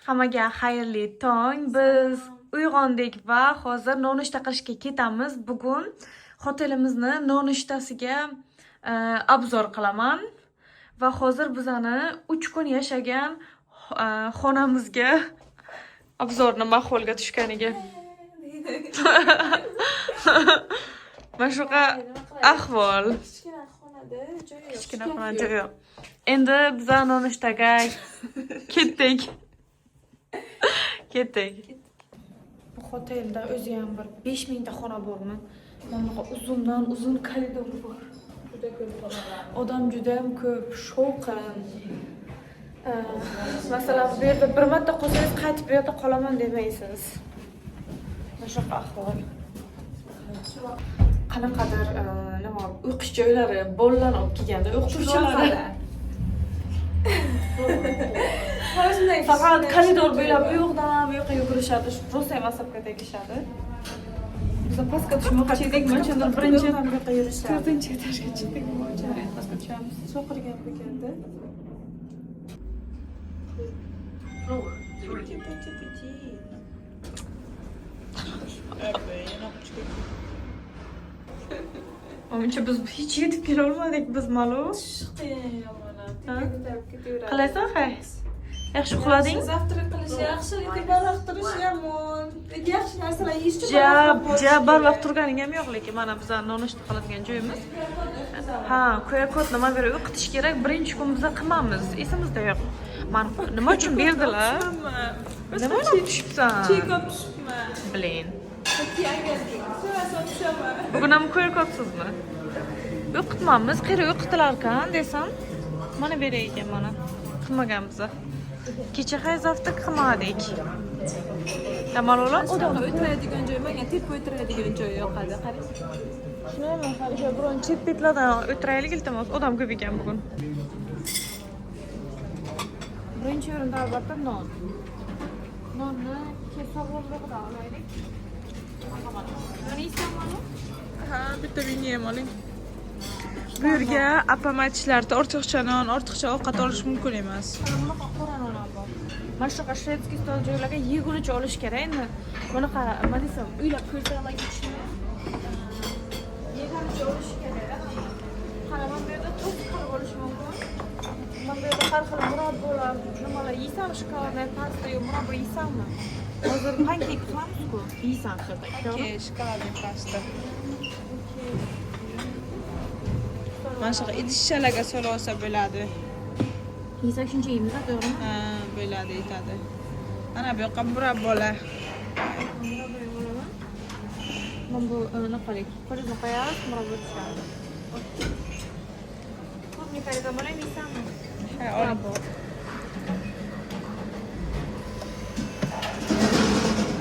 Hammaga xayrli tong. Biz uyg'ondik va hozir nonushta qilishga ketamiz. Bugun hotelimizni nonuchtasiga obzor qilaman va hozir bizani 3 kun yashagan xonamizga obzor nima holga tushganiga. Mana shunaqa ahvol. Kichkina xonada joy yo'q. Endi biz nonushtaga ketdik. Bu hotelda o'zi ham bir 5000 ta xona bormi? Mana bu uzundan uzun koridor bor. Juda ko'p xonalar. Odam juda ham ko'p, shovqin. Masalan, bu yerda bir marta qolsangiz qaytib bu yerda qolaman demaysiz. Mana shu ahvol. Qanaqadir nima o'qish joylari, bolalarni olib kelganda o'qituvchilar. Faqat koridor bo'ylab bu yoqdan bu yoqqa yugurishadi, rosa ham asabga tegishadi. Biz pastga tushmoqchi edik, manchalar birinchi bu yoqqa yurishadi. 4-etajga chiqdik, mancha pastga tushamiz. So'qirgan bo'lganda. Menimcha biz hech yetib kela olmadik biz ma'lum. Qilasan, hay? Yaxshi uxlading? Zavtrak qilish yaxshi, barvaqt turish yomon. Yaxshi narsalar yeyish barvaqt turganing ham yo'q, lekin mana biz nonushta qiladigan joyimiz. Ha, QR kod nima berib o'qitish kerak. Birinchi kun biz qilmamiz. Esimizda yo'q. Mana nima uchun berdilar? Nima uchun tushibsan? Chekib tushibman. Blin. Bugun ham QR kodsizmi? O'qitmamiz, qayerga o'qitilar-kan desam, mana beray ekan mana. Qilmaganmiz. Kecha hayzaftik qilmadik. Tamalolar Odamlar o'tiradigan joy, menga tep o'tiradigan joy yoqadi. Qarang. Shunami, hali biron chet-betlardan o'tiraylik iltimos. Odam ko'p ekan bugun. Birinchi o'rinda albatta non. Nonni kesavurliqda olaylik. Nima yeysanmi? Ha, bitta vini ham oling. Bu yerga apamachlarda ortiqcha non, ortiqcha ovqat olish mumkin emas. Bunaqa qora non bor. Mana shunaqa shvedskiy stol joylarga yegulik olish kerak. Endi bunaqa nima desam, uylab ko'rsalar ketishni. Yegulik olish kerak. Qara, mana bu yerda to'q qilib olish mumkin. Mana bu yerda har xil murabbolar, nimalar yeysan, shokoladli pasta yo murabbo yeysanmi? Hozir pankek qilamiz-ku. Yeysan shunday. Okey, shokoladli pasta. Mana shu idishchalarga solib olsa bo'ladi. Yeysak shuncha yeymiz, to'g'rimi? Ha, bo'ladi aytadi. Ana bu yoqqa murabbolar. Mana bu naqalik. Qo'lga qo'yamiz, murabbo tushadi. Ko'pni qayerga boraymi, yeysanmi? Ha, oling.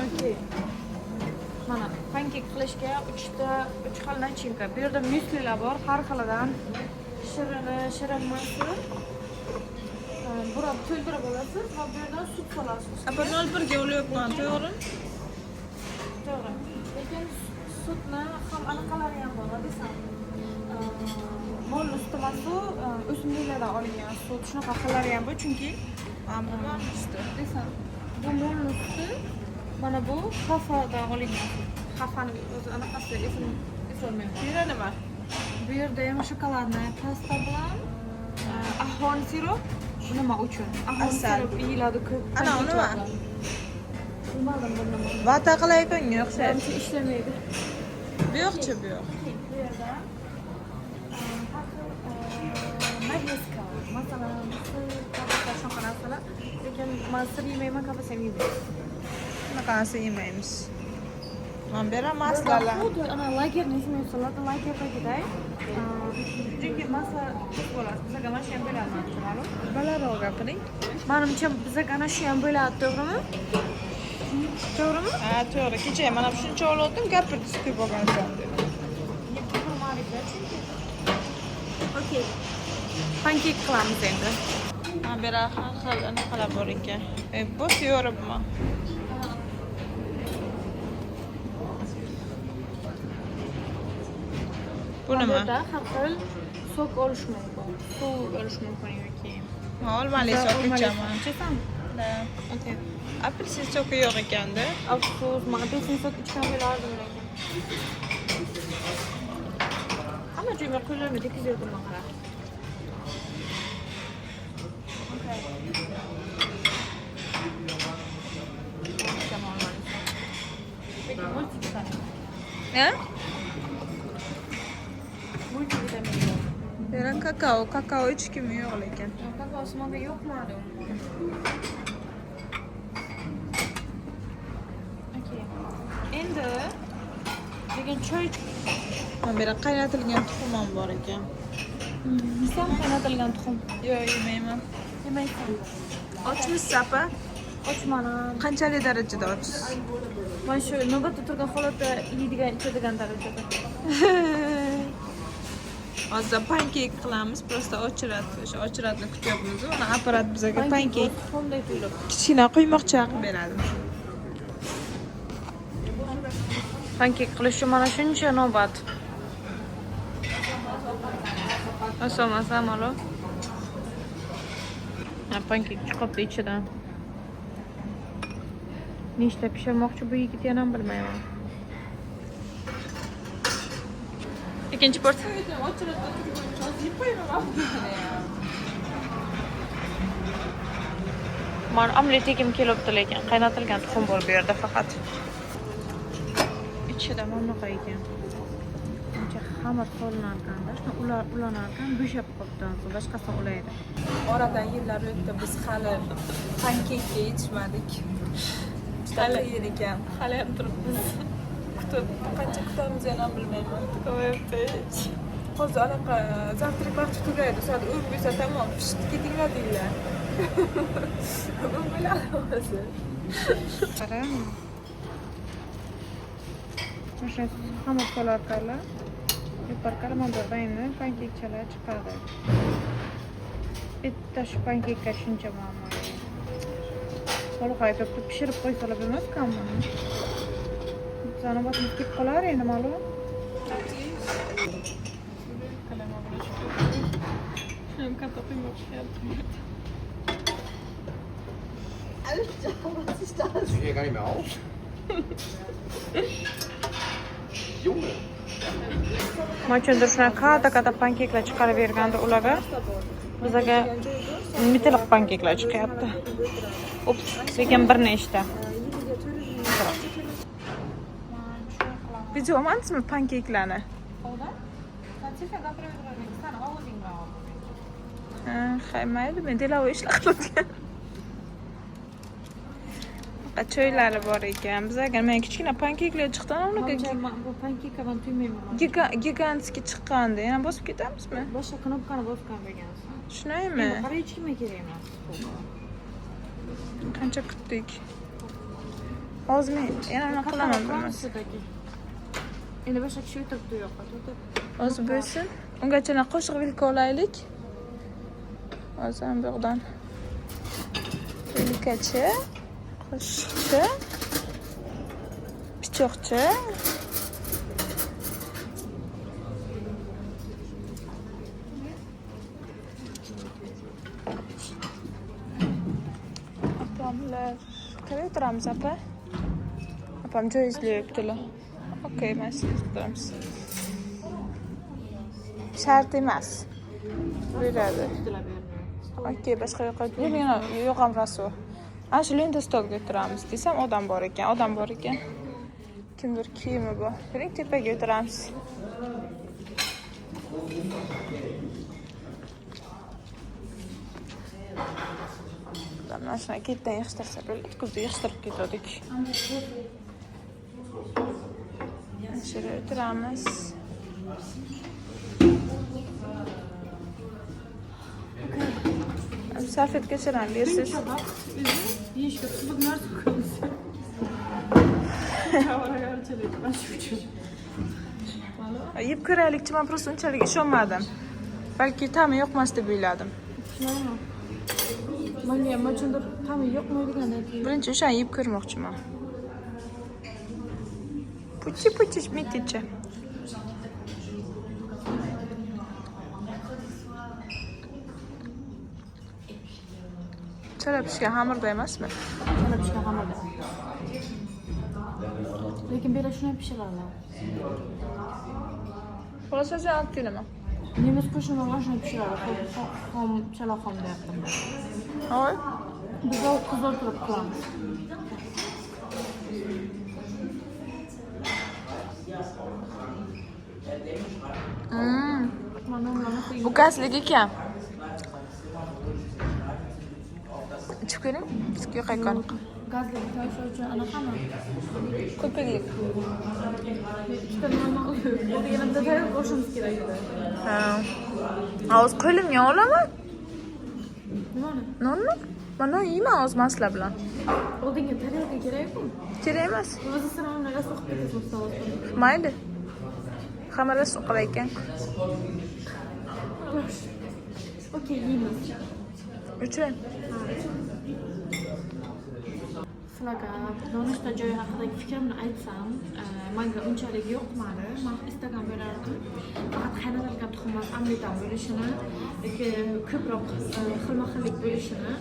Okey. Mana pankek qilishga 3 xil nachinka. Bu yerda myuslilar bor, har xilidan. Shirin masi. Burab to'ldirib olasiz va bu yerdan sut solasiz. Apa 01 ga olyapman, to'g'ri? To'g'ri. Lekin sutni ham anaqalari ham bor, desam. Mol ustimasi o'simliklardan olingan sut, shunaqa xillari ham bor, chunki Ammo usti. desam, bu mol usti, mana bu xafadan olingan sut. Xafani o'zi anaqasi eslolmayman. Bu yerda nima? Bu yerda ham shokoladni pasta bilan ahvon sirop. Nima uchun? Ahvon Asal. sirop yeyiladi ko'p. Ana, nima? Bilmadim bu nima. Vata qilayotganga o'xshaydi. Menimcha ishlamaydi. Bu yo'qchi bu yo'q. Bu yerda magneska, masalan, shunaqa narsalar. Lekin men sir yemayman, qafasam yeyman. Bunaqasi yemaymiz. Men beraman maslalar. Xuddi ana lagerni esmayapsizlar, lagerdagiday. Chunki masa ko'p bo'ladi. Bizga mana shu ham bo'ladi, ma'lum. Balandroq gapiring. Menimcha bizga ana shu ham bo'ladi, to'g'rimi? To'g'rimi? Ha, to'g'ri. Kecha mana shuncha oldim, gapirdi ko'p bo'lgansan deb. Okey. Pankek qilamiz endi. Men bera har xil anaqalar bor ekan. Bo's yoribmi? Bu nima? Burada har xil sok olish mumkin. Suv olish mumkin yoki. Olmali sok ichaman. Ichasan? Okay. Apelsin so'ki yo'q ekanda. Afsus, men apelsin sok ichgan bo'lardim lekin. Hamma joyga qo'llarni tekizyapman qara. Ha? Multivitamin. Beran kakao ichkimi yo'q lekin. Kakao smoga yo'qmadi. Okay. Endi lekin choy Mana bu yerda qaynatilgan tuxum ham bor ekan. yesam qaynatilgan tuxum. Yo'q, yemayman. Yemaysan. Ochmisiz apa? Ochmadim. Qanchalik darajada ochsiz? Men shu navbatda turgan holatda yeydigan, ichadigan darajada. Hozir pankeyk qilamiz, prosta ochiradi. O'sha ochiradni kutyapmiz. Uni apparat bizga pankeyk Tuxumday tuyulib. kichkina quymoqcha qilib beradi. Pankek qilish mana shuncha navbat. Asomasam alo. Pankek chiqibdi ichidan. Nechta pishirmoqchi bu yigit yana ham bilmayman. Ikkinchi porsiya ochiradi, yeb qo'yaman. Men omlet yekim kelibdi lekin qaynatilgan tuxum bor bu yerda faqat. Ichida mana bunaqa ekan. Uncha xamir solinar ekanda, shuni ulanar ekan, bo'shab qolibdi, boshqasini ulaydi. Oradan yillar o'tdi, biz hali pankeyk yetishmadik. Hali yer ekan. Hali ham turibmiz. Qancha kutamiz yana bilmayman. Qo'yibdi. Hozir anaqa zavtrak vaqti tugaydi, soat 10 bo'lsa tamom, pishib ketinglar deydilar. Bu bo'ladi hozir. Qarang. O'sha xamir solar orqali yuqori mandorda pankekchalar chiqadi. Bitta shu pankekka shuncha muammo. Qo'lga aytib pishirib qo'ysalar bo'lmaskanmi? Zanobatimiz ketib qolar endi ma'lum. Shunam katta qiymoqshyapti. 今天gar nicht mehr auf. Junge. Machundir shunaqa katta pankeklar chiqarib berganda ularga bizga mitiliq pankeklar chiqyapti. Ups, lekin bir nechta. Video olmadingizmi pankeklarni? Ha, mayli, men delavoy ishlar qilyapman. Choylari bor ekan. Bizga men kichkina pankeklar chiqdi, Bu pankekkadan tuymayman. gigantskiy chiqqanda yana bosib ketamizmi? Boshqa knopkani bosgan ekansiz. Shunaymi? Qara hech kimga kerak emas. Qancha kutdik. Hozir men yana nima qilaman bilmasam. Endi boshqa kishi o'tiribdi u yoqqa. Hozir bo'lsin. Ungacha qo'shiq vilka olaylik. Hozir ham bu yoqdan vilkachi, qo'shiqchi, pichoqchi. Apamlar qayerda o'tiramiz apa? Apam joy izlayaptilar. Okey, men siz o'tiramiz. Shart emas. Beradi. Okey, boshqa yoqqa yo'q ham rasu. Ana shu lenta stolga o'tiramiz desam, odam bor ekan. Kimdir kiyimi bor. Keling, tepaga o'tiramiz. Mana shuna ketdan yig'ishtirsa bo'ladi, kuzda yig'ishtirib ketadik. Shu yerga o'tiramiz. Salfetkacha ham bersiz. Yeyishga tuzuq narsa ko'ramiz. Yeb ko'raylikchi, men prosta unchalik ishonmadim. Balki ta'mi yo'qmas deb o'yladim. Menga ham uchundir ta'mi yo'qmaydigan edi. Birinchi o'shani yeb ko'rmoqchiman. Puchi miticha. Chala pishgan xamirda emasmi? Chala pishgan xamirda. Lekin bela shuni pishiradilar. Xullas sen olib kelaman. Nemis qo'shini mana shuni pishiradi. Xom chala xom deyaptim. Voy. Biz qizartirib qilamiz. Bu gazlik ekan. Ichib ko'ring. Bizga qaytgan. Gazli tosh uchun anaqami? Ko'piklik. Ikkita nonni o'rganimda tayyor qo'shimiz kerak edi. Ha. Hozir qo'limga olaman. Nimani? Nonni? Mana yeyman hozir masla bilan. Oldinga tarelka kerakmi? Kerak emas. O'zi sinamni rosa o'qib ketasiz. Mayli. Xamirda suqib ekan. Okey, yeymiz. Uchun. Sizlarga nonushta joyi haqidagi fikrimni aytsam, menga unchalik yoqmadi. Men istagan bo'lardim. Faqat qaynatilgan tuxum va omletdan bo'lishini, ko'proq xilma-xillik bo'lishini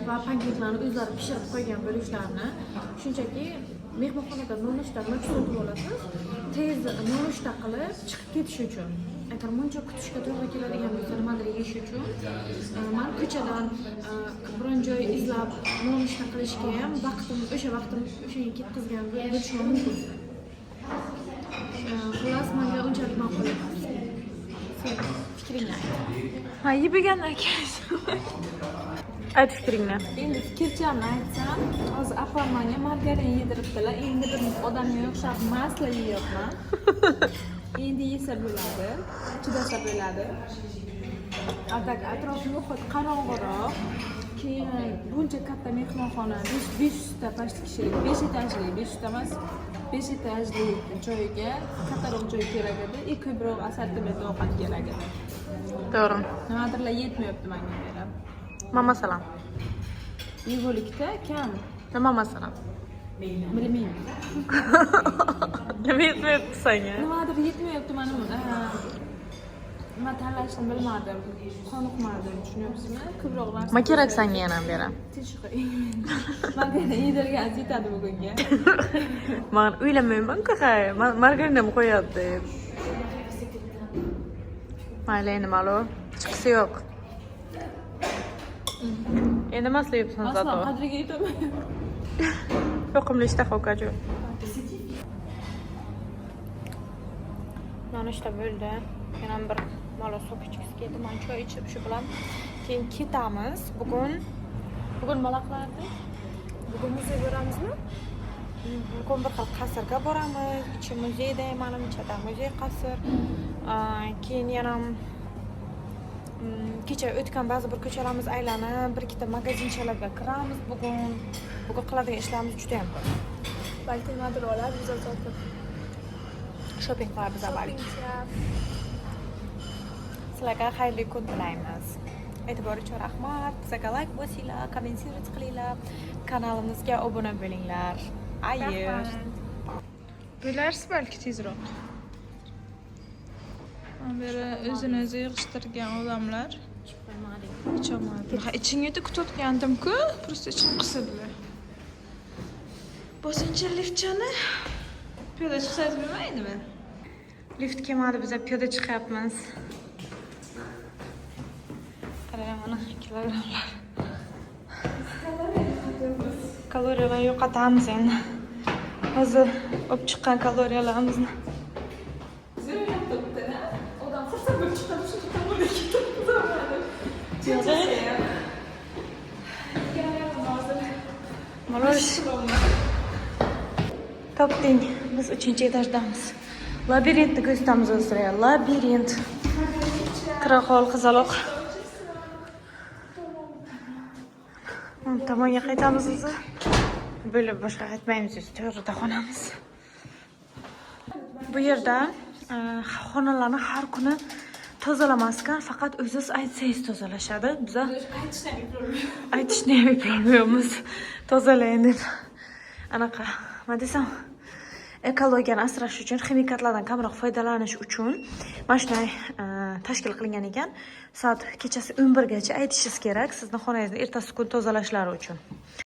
va pankeklarni o'zlari pishirib qo'ygan bo'lishlarini. Shunchaki mehmonxonada nonushta sotib olasiz, tez nonushta qilib chiqib ketish uchun. Agar muncha kutishga to'g'ri keladigan bo'lsa, nimadir yeyish uchun, men ko'chadan biron joy izlab nonushta qilishga ham o'sha vaqtim o'shanga ketkazgan bo'lishi mumkin. Xullas, menga unchalik ma'qul emas. Sen fikringni ayt. Ha, yegandan keyin. Ayt fikringni. Endi fikirchamni aytsam, hozir apam menga margarin yediribdilar. Endi bir odamga o'xshab masla yeyapman. Endi yesa bo'ladi, chidasa bo'ladi. Atrof muhit qorong'iroq. Keyin buncha katta mehmonxona, 500 ta pastki kishilik, 5 etajli, 500 ta emas, 5 etajli joyga kattaroq joy kerak edi, ko'proq assortiment ovqat kerak edi. To'g'ri. Nimadirlar yetmayapti menga berib. Mama salam. Yegulikda kam. Nima masalan? Bilmayman. Nima yetmayapti senga? Nimadir yetmayapti mana bunda. Nima tanlashni bilmadim. Qoniqmadim, tushunyapsizmi? Ko'proq narsa. Nima kerak senga yana bera? Margarin yedirgan yetadi bugunga. Men uylanmayman-ku, margarinni qo'yadi. Mayli, endi malo. Chiqisi yo'q. Endi maslayapsan zato. Aslan qadriga yetaman. Yoqimli ishtaha ukajon. Nonushta bo'ldi. Yana bir malo suv ichgisi keldi. Men choy ichib shu bilan keyin ketamiz. Bugun nima qilardi? Bugun muzey boramizmi? Bugun bir xil qasrga boramiz. Ichi muzeyda, menimcha muzey qasr. Keyin yana kecha o'tgan ba'zi bir ko'chalarimiz aylanib, bir ikkita magazinchalarga kiramiz. Bugun qiladigan ishlarimiz juda ham ko'p. Balki nimadir oladi, biz sotib shopping qilamiz balki. Sizlarga xayrli kun tilaymiz. E'tibor uchun rahmat. Bizga like bosinglar, kommentar qilinglar, kanalimizga obuna bo'linglar. Ayir. Bilarsiz balki tezroq. Beri o'zini o'zi yig'ishtirgan odamlar icholmadi. Ha, ichingda kutayotgandim-ku, просто ichim qisildi. Bosinchi liftchani piyoda chiqsangiz bo'lmaydimi? Lift kelmadi, biz piyoda chiqyapmiz. Qarang, mana kilogramlar. Kaloriyalar yo'qotamiz endi. Hozir olib chiqqan kaloriyalarimizni. Topding, biz 3-etajdamiz. Labirintni ko'rsatamiz o'zlariga. Labirint. Qiraqol qizaloq. Tomonga qaytamiz o'zi. Bo'lib boshqa qaytmaymiz, to'g'rida xonamiz. Bu yerda xonalarni har kuni tozalamasdan, faqat o'zingiz aytsangiz tozalashadi. Biz aytishni ham eplolmaymiz. Tozalang deb. Anaqa, nima desam? ekologiyani asrash uchun, ximikatlardan kamroq foydalanish uchun mana shunday tashkil qilingan ekan. Soat kechasi 11 gacha aytishingiz kerak sizni xonangizni ertasi kun tozalashlari uchun.